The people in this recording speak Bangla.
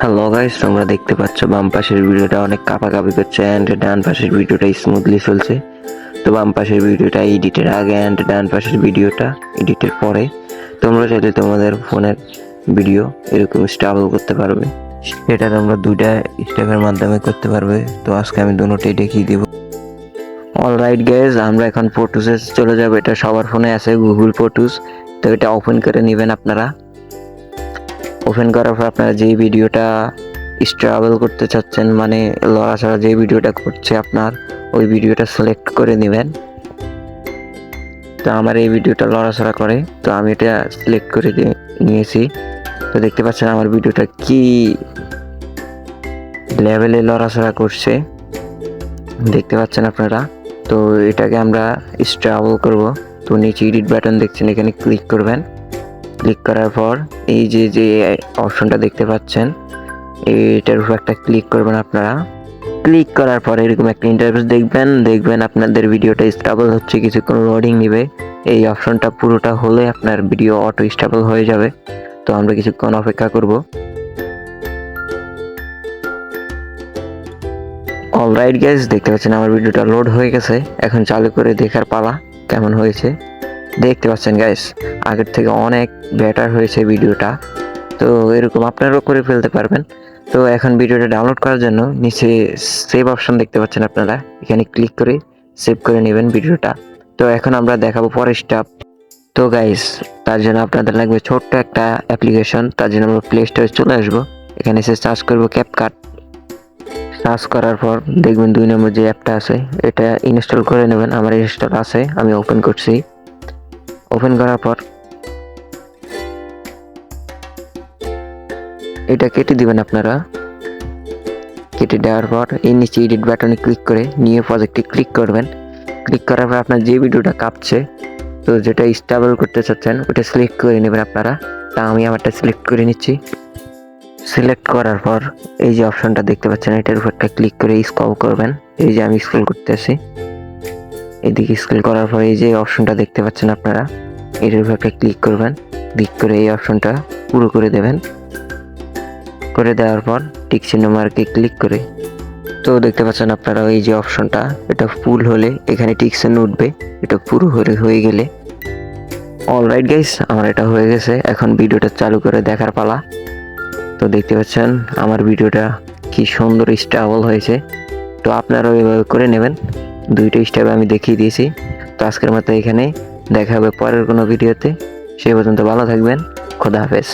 হ্যালো গাইস, তোমরা দেখতে পাচ্ছ বাম পাশের ভিডিওটা অনেক কাঁপাকাঁপি করছে অ্যান্ড ডান পাশের ভিডিওটা স্মুথলি চলছে। তো বাম পাশের ভিডিওটা এডিটের আগে অ্যান্ড ডান পাশের ভিডিওটা এডিটের পরে। তোমরা চাইলে তোমাদের ফোনের ভিডিও এরকম স্টেবল করতে পারবে। সেটা তোমরা দুইটা স্টেপের মাধ্যমে করতে পারবে। তো আজকে আমি দুটোই দেখিয়ে দিব। অলরাইট গাইস, আমরা এখন ফটোসে চলে যাব। এটা সবার ফোনে আছে, গুগল ফটোস। তো এটা ওপেন করে নেবেন আপনারা। ওপেন করার পর আপনারা যেই ভিডিওটা ট্রাভেল করতে চাচ্ছেন, মানে লড়াছড়া যে ভিডিওটা করছে আপনার, ওই ভিডিওটা সিলেক্ট করে নেবেন। তো আমার এই ভিডিওটা লড়াছড়া করে, তো আমি এটা সিলেক্ট করে নিয়েছি। তো দেখতে পাচ্ছেন আমার ভিডিওটা কি লেভেলে লড়াছড়া করছে, দেখতে পাচ্ছেন আপনারা। তো এটাকে আমরা ট্রাভেল করব। তো নিচে এডিট বাটন দেখছেন, এখানে ক্লিক করবেন। ক্লিক করার পর এই যে অপশনটা দেখতে পাচ্ছেন, এটার উপর একটা ক্লিক করবেন আপনারা। ক্লিক করার পর এরকম একটা ইন্টারফেস দেখবেন আপনাদের ভিডিওটা স্টেবল হচ্ছে, কিছুক্ষণ লোডিং নেবে। এই অপশনটা পুরোটা হলে আপনার ভিডিও অটো স্টেবল হয়ে যাবে। তো আমরা কিছুক্ষণ অপেক্ষা করব। অলরাইট গাইস, দেখতে পাচ্ছেন আমার ভিডিওটা লোড হয়ে গেছে। এখন চালু করে দেখার পালা কেমন হয়েছে। দেখতে পাচ্ছেন গাইস, আগের থেকে অনেক বেটার হয়েছে ভিডিওটা। তো এরকম আপনারাও করে ফেলতে পারবেন। তো এখন ভিডিওটা ডাউনলোড করার জন্য নিচে সেভ অপশন দেখতে পাচ্ছেন আপনারা, এখানে ক্লিক করে সেভ করে নেবেন ভিডিওটা। তো এখন আমরা দেখাবো পরের স্টেপ। তো গাইস, তার জন্য আপনাদের লাগবে ছোট্ট একটা অ্যাপ্লিকেশন। তার জন্য আমরা প্লে স্টোরে চলে আসবো। এখানে এসে সার্চ করবো ক্যাপকাট। সার্চ করার পর দেখবেন 2 নম্বর যে অ্যাপটা আছে, এটা ইনস্টল করে নেবেন। আমার ইনস্টল আছে, আমি ওপেন করছি। ওপেন করার পর এটা কেটে দিবেন আপনারা। কেটে দেওয়ার পর এই নিচে এডিট বাটনে ক্লিক করে নিউ প্রজেক্টে ক্লিক করবেন। ক্লিক করার পর আপনার যে ভিডিওটা কাঁপছে, তো যেটা স্টেবল করতে চাচ্ছেন ওটা সিলেক্ট করে নেবেন আপনারা। তা আমি আমারটা সিলেক্ট করে নিচ্ছি। সিলেক্ট করার পর এই যে অপশনটা দেখতে পাচ্ছেন, এটার উপর একটা ক্লিক করে স্ক্রল করবেন। এই যে আমি স্ক্রল করতেছি, এদিকে স্ক্রল করার পর এই যে অপশনটা দেখতে পাচ্ছেন আপনারা, এটার উপর একটা ক্লিক করবেন। ক্লিক করে এই অপশনটা পুরো করে দেবেন। করে দেওয়ার পর টিক চিহ্ন মার্কে ক্লিক করে, তো দেখতে পাচ্ছেন আপনারা এই যে অপশনটা, এটা ফুল হলে এখানে টিক চিহ্ন উঠবে। এটা পুরো হয়ে গেলে অলরাইট গাইস, আমার এটা হয়ে গেছে। এখন ভিডিওটা চালু করে দেখার পালা। তো দেখতে পাচ্ছেন আমার ভিডিওটা কি সুন্দর স্টেবল হয়েছে। তো আপনারাও এভাবে করে নেবেন। দুইটা স্টেপ আমি দেখিয়ে দিয়েছি। তো আজকের মতো এখানে দেখা হবে পরের কোনো ভিডিওতে। সে পর্যন্ত ভালো থাকবেন। খোদা হাফেজ।